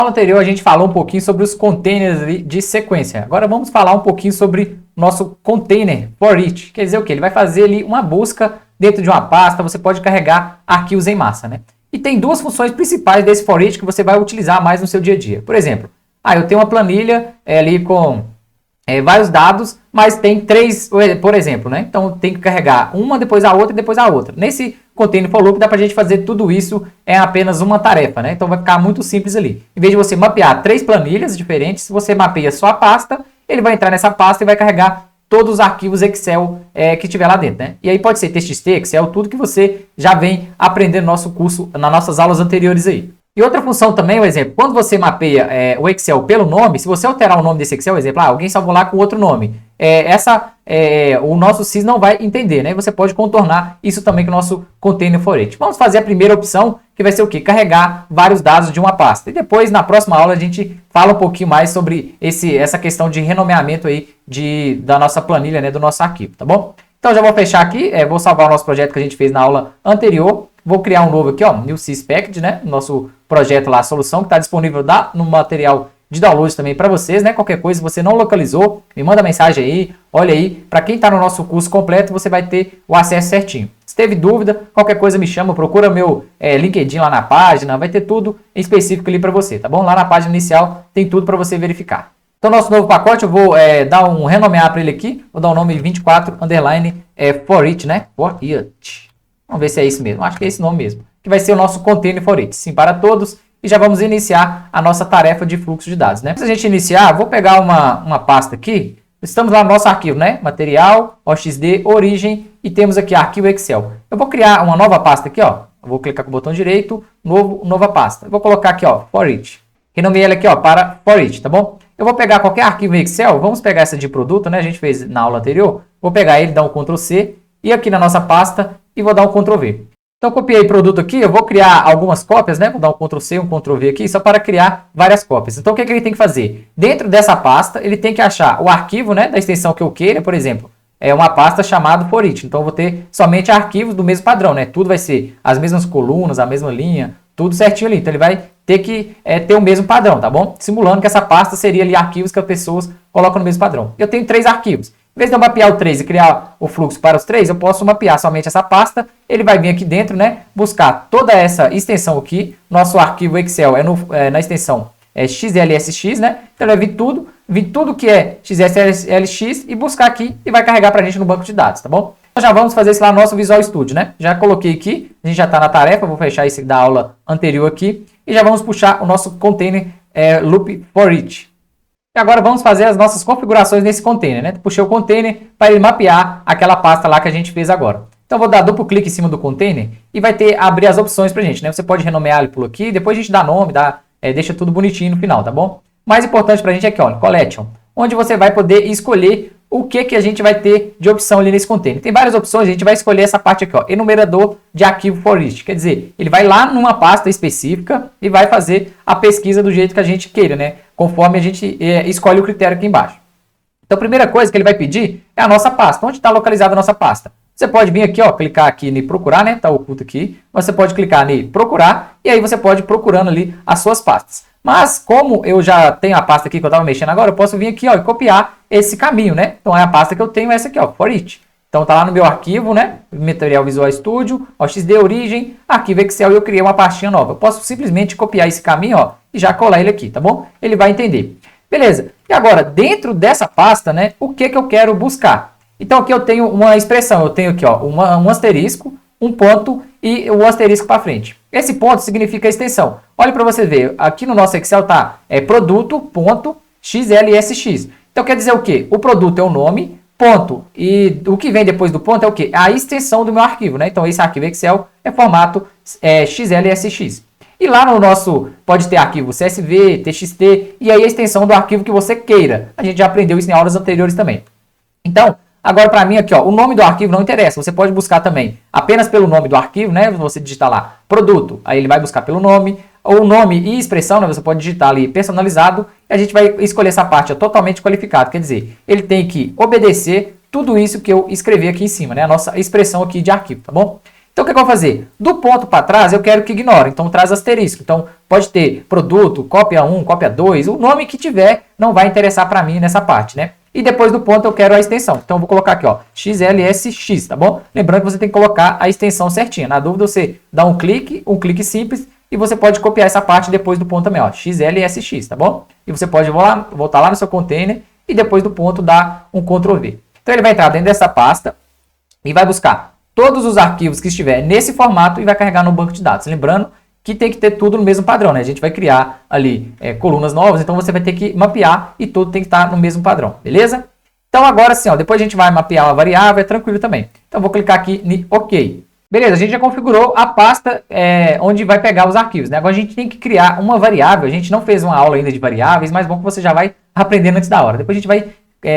Na aula anterior a gente falou um pouquinho sobre os containers de sequência. Agora vamos falar um pouquinho sobre nosso container for each. Quer dizer o quê? Ele vai fazer ali uma busca dentro de uma pasta, você pode carregar arquivos em massa, né? E tem duas funções principais desse for each que você vai utilizar mais no seu dia a dia. Por exemplo, eu tenho uma planilha ali com vários dados, mas tem 3, por exemplo, né? Então tem que carregar uma, depois a outra e depois a outra. Nesse container for loop dá pra gente fazer tudo isso em apenas uma tarefa, né? Então vai ficar muito simples ali. Em vez de você mapear 3 planilhas diferentes, se você mapeia só a pasta, ele vai entrar nessa pasta e vai carregar todos os arquivos Excel que tiver lá dentro, né? E aí pode ser TXT, Excel, tudo que você já vem aprendendo no nosso curso, nas nossas aulas anteriores aí. E outra função também, por exemplo, quando você mapeia o Excel pelo nome, se você alterar o nome desse Excel, por exemplo, alguém salvou lá com outro nome, o nosso SIS não vai entender, né? Você pode contornar isso também com o nosso container for each. Vamos fazer a primeira opção, que vai ser o quê? Carregar vários dados de uma pasta. E depois, na próxima aula, a gente fala um pouquinho mais sobre essa questão de renomeamento aí da nossa planilha, né? Do nosso arquivo, tá bom? Então, já vou fechar aqui, vou salvar o nosso projeto que a gente fez na aula anterior. Vou criar um novo aqui, ó, New SIS Package, né? Nosso projeto lá, a solução que está disponível no material de download também para vocês, né? Qualquer coisa, se você não localizou, me manda mensagem aí, olha aí. Para quem está no nosso curso completo, você vai ter o acesso certinho. Se teve dúvida, qualquer coisa me chama, procura meu LinkedIn lá na página, vai ter tudo em específico ali para você, tá bom? Lá na página inicial tem tudo para você verificar. Então, nosso novo pacote, eu vou dar um renomear para ele aqui, vou dar o nome 24 underline for each, né? For each. Vamos ver se é isso mesmo. Acho que é esse nome mesmo. Que vai ser o nosso container for each. Sim, para todos. E já vamos iniciar a nossa tarefa de fluxo de dados, né? Para a gente iniciar, vou pegar uma pasta aqui. Estamos lá no nosso arquivo, né? Material, OXD, origem. E temos aqui arquivo Excel. Eu vou criar uma nova pasta aqui, ó. Eu vou clicar com o botão direito, nova pasta. Eu vou colocar aqui, ó, for each. Renomeei ela aqui, ó, para for each, tá bom? Eu vou pegar qualquer arquivo Excel. Vamos pegar essa de produto, né? A gente fez na aula anterior. Vou pegar ele, dar um Ctrl C. E aqui na nossa pasta, e vou dar um Ctrl V. Então, copiei o produto aqui, eu vou criar algumas cópias, né? Vou dar um Ctrl C, um Ctrl V aqui, só para criar várias cópias. Então, o que ele tem que fazer? Dentro dessa pasta, ele tem que achar o arquivo, né, da extensão que eu queira, por exemplo, uma pasta chamada for each. Então, eu vou ter somente arquivos do mesmo padrão, né? Tudo vai ser as mesmas colunas, a mesma linha, tudo certinho ali. Então, ele vai ter que ter o mesmo padrão, tá bom? Simulando que essa pasta seria ali arquivos que as pessoas colocam no mesmo padrão. Eu tenho 3 arquivos. Em vez de eu mapear o 3 e criar o fluxo para os 3, eu posso mapear somente essa pasta. Ele vai vir aqui dentro, né? Buscar toda essa extensão aqui. Nosso arquivo Excel na extensão XLSX, né? Então ele vai vir tudo que é XLSX e buscar aqui e vai carregar para a gente no banco de dados, tá bom? Então já vamos fazer isso lá no nosso Visual Studio, né? Já coloquei aqui, a gente já está na tarefa, vou fechar esse da aula anterior aqui. E já vamos puxar o nosso container loop for each. E agora vamos fazer as nossas configurações nesse container, né? Puxei o container para ele mapear aquela pasta lá que a gente fez agora. Então vou dar duplo clique em cima do container e vai abrir as opções pra gente, né? Você pode renomear ele por aqui, depois a gente dá nome, deixa tudo bonitinho no final, tá bom? Mais importante pra gente é aqui, ó, Collection, onde você vai poder escolher o que a gente vai ter de opção ali nesse container. Tem várias opções, a gente vai escolher essa parte aqui, ó, enumerador de arquivo for each. Quer dizer, ele vai lá numa pasta específica e vai fazer a pesquisa do jeito que a gente queira, né? Conforme a gente escolhe o critério aqui embaixo. Então, a primeira coisa que ele vai pedir é a nossa pasta. Onde está localizada a nossa pasta? Você pode vir aqui, ó, clicar aqui em procurar, né? Está oculto aqui. Você pode clicar em procurar e aí você pode ir procurando ali as suas pastas. Mas como eu já tenho a pasta aqui que eu estava mexendo agora, eu posso vir aqui, ó, e copiar esse caminho, né? Então é a pasta que eu tenho, essa aqui, ó, for each. Então tá lá no meu arquivo, né? Material Visual Studio, OXD, origem, arquivo Excel e eu criei uma pastinha nova. Eu posso simplesmente copiar esse caminho, ó, e já colar ele aqui, tá bom? Ele vai entender. Beleza. E agora, dentro dessa pasta, né, o que eu quero buscar? Então aqui eu tenho uma expressão, eu tenho aqui, ó, um asterisco, um ponto e o asterisco para frente. Esse ponto significa extensão. Olha para você ver, aqui no nosso Excel tá produto.xlsx. Então quer dizer o quê? O produto é o nome, ponto, e o que vem depois do ponto é o quê? A extensão do meu arquivo, né? Então esse arquivo Excel é formato XLSX. E lá no nosso, pode ter arquivo CSV, TXT, e aí a extensão do arquivo que você queira. A gente já aprendeu isso em aulas anteriores também. Então, agora para mim aqui, ó, o nome do arquivo não interessa. Você pode buscar também apenas pelo nome do arquivo, né? Você digitar lá produto, aí ele vai buscar pelo nome, ou nome e expressão, né? Você pode digitar ali personalizado, e a gente vai escolher essa parte, ó, totalmente qualificado. Quer dizer, ele tem que obedecer tudo isso que eu escrevi aqui em cima, né? A nossa expressão aqui de arquivo, tá bom? Então, o que eu vou fazer? Do ponto para trás, eu quero que ignore. Então, traz asterisco. Então, pode ter produto, cópia 1, cópia 2. O nome que tiver não vai interessar para mim nessa parte, né? E depois do ponto eu quero a extensão. Então, eu vou colocar aqui, ó, XLSX, tá bom? Lembrando que você tem que colocar a extensão certinha. Na dúvida, você dá um clique simples, e você pode copiar essa parte depois do ponto também, ó, XLSX, tá bom? E você pode voltar lá no seu container e depois do ponto dar um Ctrl V. Então, ele vai entrar dentro dessa pasta e vai buscar todos os arquivos que estiver nesse formato e vai carregar no banco de dados. Lembrando que tem que ter tudo no mesmo padrão, né? A gente vai criar ali colunas novas, então você vai ter que mapear e tudo tem que estar no mesmo padrão, beleza? Então agora sim, ó, depois a gente vai mapear uma variável, é tranquilo também. Então eu vou clicar aqui em OK. Beleza, a gente já configurou a pasta onde vai pegar os arquivos, né? Agora a gente tem que criar uma variável, a gente não fez uma aula ainda de variáveis, mas bom que você já vai aprendendo antes da hora. Depois a gente vai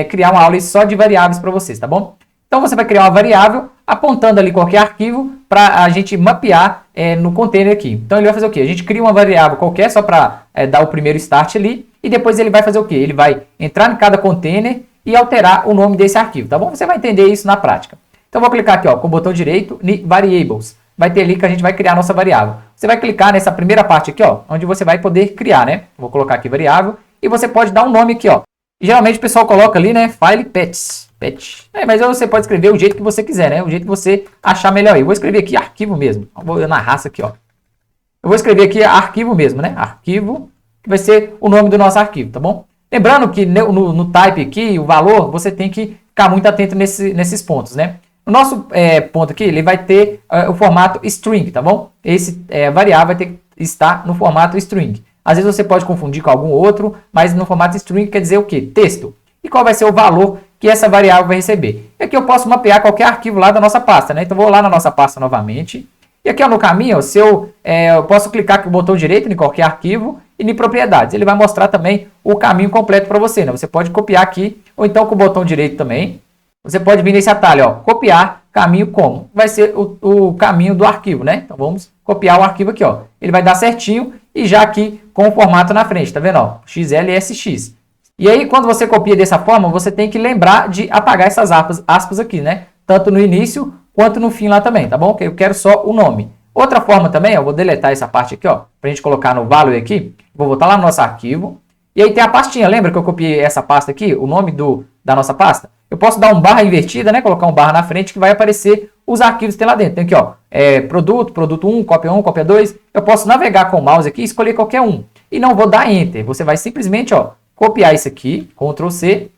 criar uma aula só de variáveis para vocês, tá bom? Então você vai criar uma variável apontando ali qualquer arquivo para a gente mapear no container aqui. Então ele vai fazer o quê? A gente cria uma variável qualquer só para dar o primeiro start ali e depois ele vai fazer o quê? Ele vai entrar em cada container e alterar o nome desse arquivo, tá bom? Você vai entender isso na prática. Então eu vou clicar aqui, ó, com o botão direito em Variables. Vai ter ali que a gente vai criar a nossa variável. Você vai clicar nessa primeira parte aqui, ó, onde você vai poder criar, né? Vou colocar aqui variável e você pode dar um nome aqui, ó. E geralmente o pessoal coloca ali, né, file pets. Mas você pode escrever o jeito que você quiser, né? O jeito que você achar melhor. Eu vou escrever aqui arquivo mesmo. Vou na raça aqui, ó. Eu vou escrever aqui arquivo mesmo, né? Arquivo, que vai ser o nome do nosso arquivo, tá bom? Lembrando que no type aqui, o valor, você tem que ficar muito atento nesses pontos, né? O nosso ponto aqui, ele vai ter o formato string, tá bom? Esse variável vai ter que estar no formato string. Às vezes você pode confundir com algum outro, mas no formato string quer dizer o quê? Texto. E qual vai ser o valor que essa variável vai receber? E aqui eu posso mapear qualquer arquivo lá da nossa pasta, né? Então vou lá na nossa pasta novamente. E aqui ó, no caminho, eu posso clicar com o botão direito em qualquer arquivo e em propriedades. Ele vai mostrar também o caminho completo para você, né? Você pode copiar aqui, ou então com o botão direito também. Você pode vir nesse atalho, ó, copiar caminho como. Vai ser o caminho do arquivo, né? Então vamos copiar o arquivo aqui, ó. Ele vai dar certinho e já aqui com o formato na frente, tá vendo? Ó, XLSX. E aí, quando você copia dessa forma, você tem que lembrar de apagar essas aspas aqui, né? Tanto no início quanto no fim lá também, tá bom? Eu quero só o nome. Outra forma também, ó, eu vou deletar essa parte aqui, ó, pra gente colocar no value aqui. Vou voltar lá no nosso arquivo. E aí tem a pastinha, lembra que eu copiei essa pasta aqui, o nome da nossa pasta? Eu posso dar um barra invertida, né? Colocar um barra na frente que vai aparecer os arquivos que tem lá dentro. Tem aqui, ó, produto 1, cópia 2. Eu posso navegar com o mouse aqui e escolher qualquer um. E não vou dar Enter. Você vai simplesmente, ó, copiar isso aqui, Ctrl C,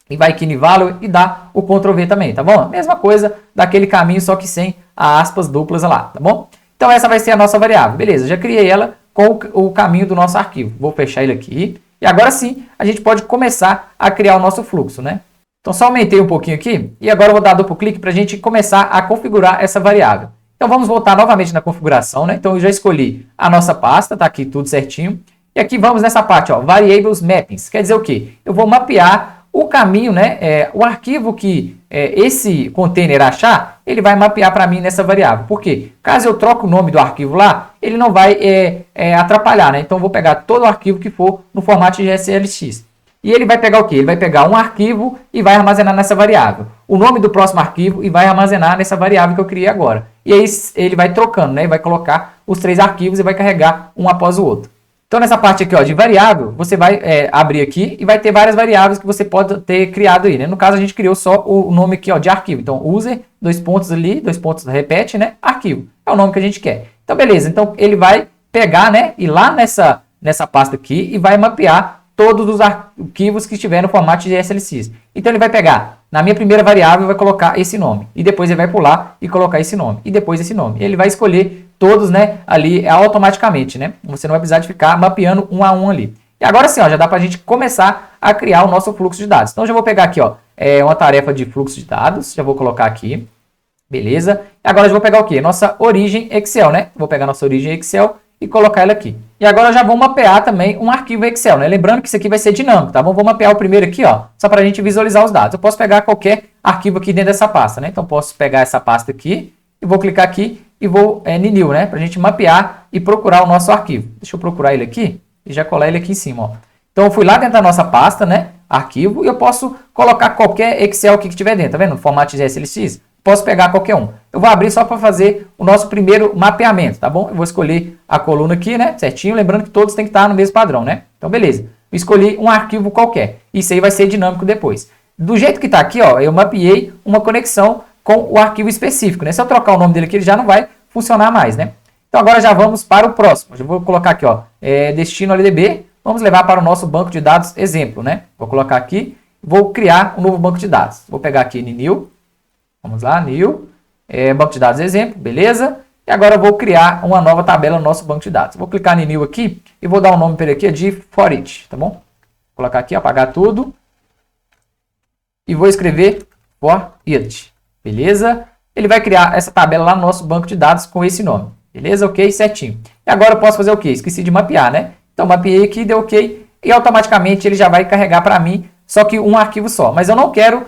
e vai aqui em Value e dá o Ctrl V também, tá bom? Mesma coisa daquele caminho, só que sem as aspas duplas lá, tá bom? Então essa vai ser a nossa variável. Beleza, já criei ela com o caminho do nosso arquivo. Vou fechar ele aqui. E agora sim, a gente pode começar a criar o nosso fluxo, né? Então só aumentei um pouquinho aqui e agora eu vou dar duplo clique para a gente começar a configurar essa variável. Então vamos voltar novamente na configuração, né? Então eu já escolhi a nossa pasta, tá aqui tudo certinho. E aqui vamos nessa parte, ó, Variables Mappings. Quer dizer o quê? Eu vou mapear o caminho, né? O arquivo que esse container achar, ele vai mapear para mim nessa variável. Por quê? Caso eu troque o nome do arquivo lá, ele não vai atrapalhar, né? Então eu vou pegar todo o arquivo que for no formato de SLX. E ele vai pegar o quê? Ele vai pegar um arquivo e vai armazenar nessa variável. O nome do próximo arquivo e vai armazenar nessa variável que eu criei agora. E aí ele vai trocando, né? Vai colocar os 3 arquivos e vai carregar um após o outro. Então nessa parte aqui, ó, de variável, você vai abrir aqui e vai ter várias variáveis que você pode ter criado aí, né? No caso a gente criou só o nome aqui, ó, de arquivo. Então user, 2 pontos ali, 2 pontos, repete, né? Arquivo. É o nome que a gente quer. Então beleza, então ele vai pegar, né? Ir lá nessa pasta aqui e vai mapear todos os arquivos que estiver no formato de SLX. Então ele vai pegar, na minha primeira variável, vai colocar esse nome. E depois ele vai pular e colocar esse nome. E depois esse nome. Ele vai escolher todos, né, ali automaticamente, né? Você não vai precisar de ficar mapeando um a um ali. E agora sim, ó, já dá para a gente começar a criar o nosso fluxo de dados. Então já vou pegar aqui, ó, uma tarefa de fluxo de dados. Já vou colocar aqui. Beleza? E agora eu vou pegar o quê? Nossa origem Excel, né? Vou pegar nossa origem Excel e colocar ela aqui. E agora eu já vou mapear também um arquivo Excel, né? Lembrando que isso aqui vai ser dinâmico, tá bom? Vou mapear o primeiro aqui, ó, só para a gente visualizar os dados. Eu posso pegar qualquer arquivo aqui dentro dessa pasta, né? Então posso pegar essa pasta aqui e vou clicar aqui e vou em New, né? Para a gente mapear e procurar o nosso arquivo. Deixa eu procurar ele aqui e já colar ele aqui em cima, ó. Então eu fui lá dentro da nossa pasta, né? Arquivo, e eu posso colocar qualquer Excel aqui que tiver dentro, tá vendo? No formato de SLX. posso pegar qualquer um. Eu vou abrir só para fazer o nosso primeiro mapeamento, tá bom? Eu vou escolher a coluna aqui, né, certinho, lembrando que todos têm que estar no mesmo padrão, né? Então, beleza. Eu escolhi um arquivo qualquer. Isso aí vai ser dinâmico depois. Do jeito que está aqui, ó, eu mapeei uma conexão com o arquivo específico, né? Se eu trocar o nome dele aqui, ele já não vai funcionar mais, né? Então, agora já vamos para o próximo. Eu vou colocar aqui, ó, destino LDB. Vamos levar para o nosso banco de dados exemplo, né? Vou colocar aqui, vou criar um novo banco de dados. Vou pegar aqui New, vamos lá, New, banco de dados exemplo, beleza? E agora eu vou criar uma nova tabela no nosso banco de dados. Vou clicar em New aqui e vou dar um nome para ele aqui de ForEach, tá bom? Vou colocar aqui, apagar tudo. E vou escrever ForEach, beleza? Ele vai criar essa tabela lá no nosso banco de dados com esse nome, beleza? Ok, certinho. E agora eu posso fazer o quê? Esqueci de mapear, né? Então, mapeei aqui, deu ok, e automaticamente ele já vai carregar para mim só que um arquivo só. Mas eu não quero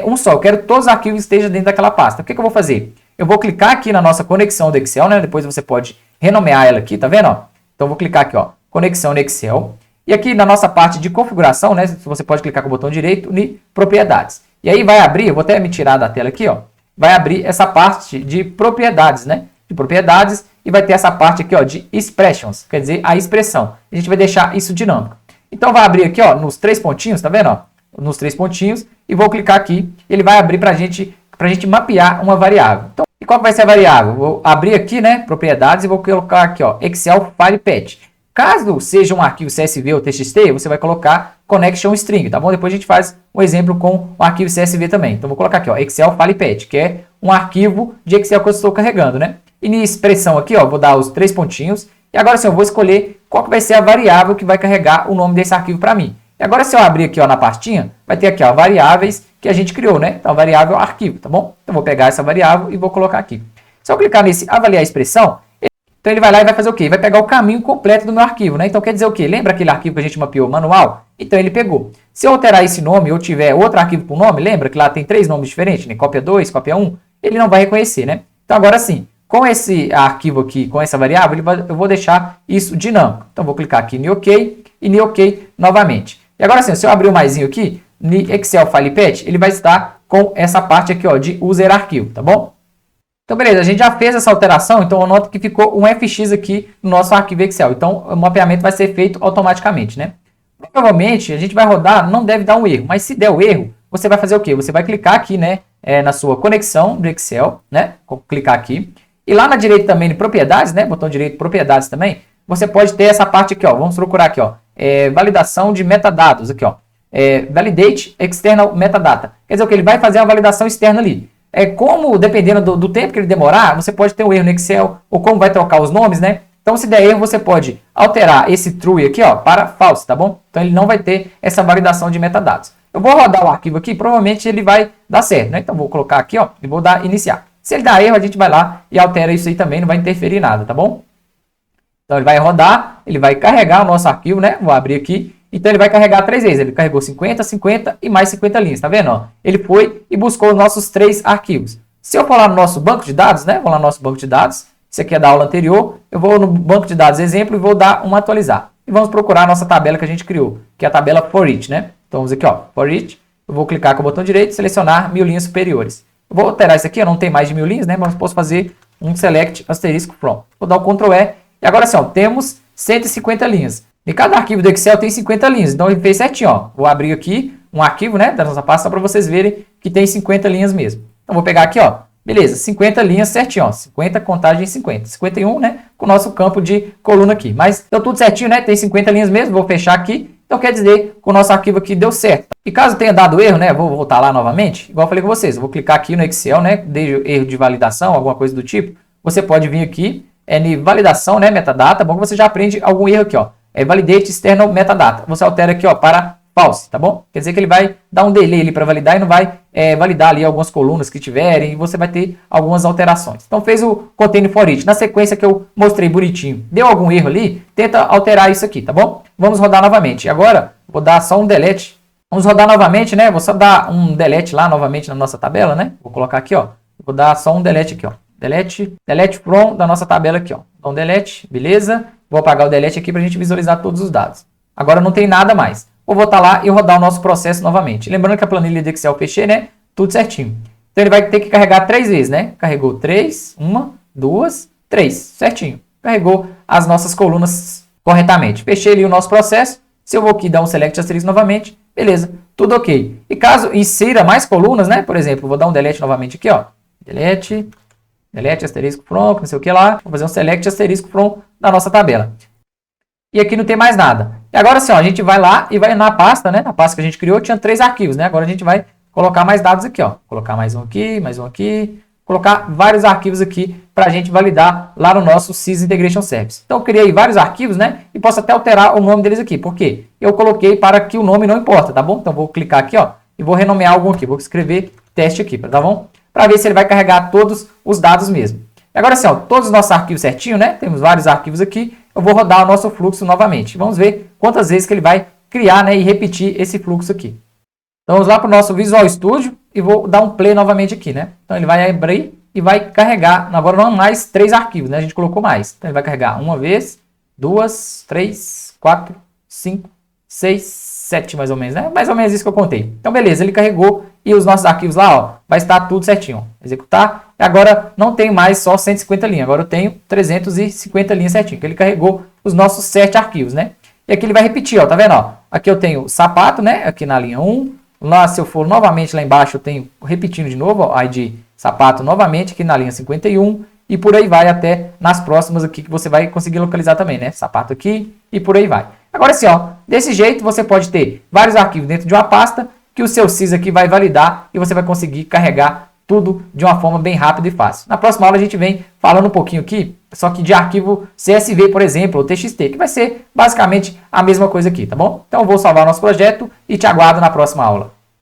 um só, eu quero que todos os arquivos estejam dentro daquela pasta. O que eu vou fazer? Eu vou clicar aqui na nossa conexão do Excel, né? Depois você pode renomear ela aqui, tá vendo? Ó? Então, eu vou clicar aqui, ó, conexão no Excel. E aqui na nossa parte de configuração, né? Você pode clicar com o botão direito em propriedades. E aí vai abrir, eu vou até me tirar da tela aqui, ó. Vai abrir essa parte de propriedades, né? De propriedades. E vai ter essa parte aqui, ó, de expressions, quer dizer, a expressão. A gente vai deixar isso dinâmico. Então, vai abrir aqui, ó, nos 3 pontinhos, tá vendo, ó? Nos 3 pontinhos, e vou clicar aqui, ele vai abrir pra gente mapear uma variável. Então, e qual vai ser a variável? Vou abrir aqui, né, propriedades, e vou colocar aqui, ó, Excel File Path. Caso seja um arquivo CSV ou TXT, você vai colocar Connection String, tá bom? Depois a gente faz um exemplo com o arquivo CSV também. Então, vou colocar aqui, ó, Excel File Path, que é um arquivo de Excel que eu estou carregando, né? E na expressão aqui, ó, vou dar os 3 pontinhos. E agora sim, eu vou escolher qual que vai ser a variável que vai carregar o nome desse arquivo para mim. E agora, se eu abrir aqui, ó, na pastinha, vai ter aqui, ó, variáveis que a gente criou, né? Então, variável arquivo, tá bom? Então, vou pegar essa variável e vou colocar aqui. Se eu clicar nesse avaliar expressão, então ele vai lá e vai fazer o quê? Vai pegar o caminho completo do meu arquivo, né? Então, quer dizer o quê? Lembra aquele arquivo que a gente mapeou manual? Então, ele pegou. Se eu alterar esse nome ou tiver outro arquivo com nome, lembra que lá tem 3 nomes diferentes, né? Cópia 2, cópia 1, ele não vai reconhecer, né? Então, agora sim. Com esse arquivo aqui, com essa variável, eu vou deixar isso dinâmico. Então, vou clicar aqui em OK e em OK novamente. E agora sim, se eu abrir o maisinho aqui, no Excel File Path, ele vai estar com essa parte aqui, ó, de user arquivo, tá bom? Então, beleza, a gente já fez essa alteração, então anota que ficou um FX aqui no nosso arquivo Excel. Então, o mapeamento vai ser feito automaticamente, né? Provavelmente, a gente vai rodar, não deve dar um erro, mas se der o erro, você vai fazer o quê? Você vai clicar aqui, né, na sua conexão do Excel, né? Vou clicar aqui. E lá na direita também de propriedades, né? Botão direito propriedades também. Você pode ter essa parte aqui, ó. Vamos procurar aqui, ó. Validação de metadados aqui, ó. Validate external metadata. Quer dizer o que? Ele vai fazer a validação externa ali. Como, dependendo do tempo que ele demorar, você pode ter um erro no Excel, ou como vai trocar os nomes, né? Então, se der erro, você pode alterar esse true aqui, ó, para false, tá bom? Então, ele não vai ter essa validação de metadados. Eu vou rodar o arquivo aqui, provavelmente ele vai dar certo, né? Então, vou colocar aqui, ó, e vou dar iniciar. Se ele dar erro, a gente vai lá e altera isso aí também, não vai interferir em nada, tá bom? Então, ele vai rodar, ele vai carregar o nosso arquivo, né? Vou abrir aqui. Então, ele vai carregar 3 vezes. Ele carregou 50, 50 e mais 50 linhas, tá vendo? Ó, ele foi e buscou os nossos 3 arquivos. Se eu for lá no nosso banco de dados, né? Vou lá no nosso banco de dados. Isso aqui é da aula anterior. Eu vou no banco de dados exemplo e vou dar um atualizar. E vamos procurar a nossa tabela que a gente criou, que é a tabela ForEach, né? Então, vamos aqui, ó, ForEach. Eu vou clicar com o botão direito e selecionar 1000 linhas superiores. Eu vou alterar isso aqui, eu não tenho mais de 1000 linhas, né? Mas posso fazer um select asterisco from. Vou dar o Ctrl E. E agora sim, ó, temos 150 linhas. E cada arquivo do Excel tem 50 linhas. Então ele fez certinho, ó. Vou abrir aqui um arquivo, né, da nossa pasta para vocês verem que tem 50 linhas mesmo. Então vou pegar aqui, ó. Beleza, 50 linhas certinho, ó. 50, contagem 50. 51, né, com o nosso campo de coluna aqui. Mas deu tudo certinho, né? Tem 50 linhas mesmo. Vou fechar aqui. Então quer dizer que o nosso arquivo aqui deu certo. E caso tenha dado erro, né, vou voltar lá novamente, igual eu falei com vocês, eu vou clicar aqui no Excel, né, dei erro de validação, alguma coisa do tipo, você pode vir aqui, em validação, né, metadata, bom que você já aprende algum erro aqui, ó, validate external metadata, você altera aqui, ó, para false, tá bom? Quer dizer que ele vai dar um delay ali para validar e não vai validar ali algumas colunas que tiverem e você vai ter algumas alterações. Então fez o container for each, na sequência que eu mostrei bonitinho, deu algum erro ali, tenta alterar isso aqui, tá bom? Vamos rodar novamente. Agora, vou dar só um delete. Vamos rodar novamente, né? Vou só dar um delete lá novamente na nossa tabela, né? Vou colocar aqui, ó. Vou dar só um delete aqui, ó. Delete from da nossa tabela aqui, ó. Então, delete, beleza. Vou apagar o delete aqui para a gente visualizar todos os dados. Agora não tem nada mais. Vou voltar lá e rodar o nosso processo novamente. Lembrando que a planilha de Excel eu fechei, né? Tudo certinho. Então ele vai ter que carregar 3 vezes, né? Carregou 3, 1, 2, 3, certinho. Carregou as nossas colunas corretamente. Fechei ali o nosso processo. Se eu vou aqui dar um select asterisco novamente, beleza, tudo ok. E caso insira mais colunas, né? Por exemplo, vou dar um delete novamente aqui, ó. Delete asterisco from, não sei o que lá. Vou fazer um select asterisco from na nossa tabela. E aqui não tem mais nada. E agora sim, ó, a gente vai lá e vai na pasta, né? Na pasta que a gente criou tinha 3 arquivos, né? Agora a gente vai colocar mais dados aqui, ó. Colocar mais um aqui, colocar vários arquivos aqui para a gente validar lá no nosso Sys Integration Service. Então eu criei vários arquivos, né? E posso até alterar o nome deles aqui. Por quê? Eu coloquei para que o nome não importa, tá bom? Então vou clicar aqui, ó, e vou renomear algum aqui. Vou escrever teste aqui, tá bom? Para ver se ele vai carregar todos os dados mesmo. E agora sim, ó, todos os nossos arquivos certinho, né? Temos vários arquivos aqui. Eu vou rodar o nosso fluxo novamente. Vamos ver quantas vezes que ele vai criar, né, e repetir esse fluxo aqui. Então vamos lá para o nosso Visual Studio e vou dar um play novamente aqui, né? Então ele vai abrir e vai carregar, agora não mais 3 arquivos, né? A gente colocou mais. Então ele vai carregar uma vez, 2, 3, 4, 5, 6, 7 mais ou menos, né? Mais ou menos isso que eu contei. Então beleza, ele carregou e os nossos arquivos lá, ó, vai estar tudo certinho, ó. Executar. E agora não tem mais só 150 linhas, agora eu tenho 350 linhas certinho, que ele carregou os nossos 7 arquivos, né? E aqui ele vai repetir, ó, tá vendo, ó? Aqui eu tenho sapato, né? Aqui na linha 1. Lá, se eu for novamente lá embaixo, eu tenho, repetindo de novo, ó, ID sapato novamente, aqui na linha 51, e por aí vai até nas próximas aqui que você vai conseguir localizar também, né? Sapato aqui e por aí vai. Agora sim, ó, desse jeito você pode ter vários arquivos dentro de uma pasta que o seu Sys aqui vai validar e você vai conseguir carregar tudo de uma forma bem rápida e fácil. Na próxima aula a gente vem falando um pouquinho aqui, só que de arquivo CSV, por exemplo, ou TXT, que vai ser basicamente a mesma coisa aqui, tá bom? Então eu vou salvar nosso projeto e te aguardo na próxima aula.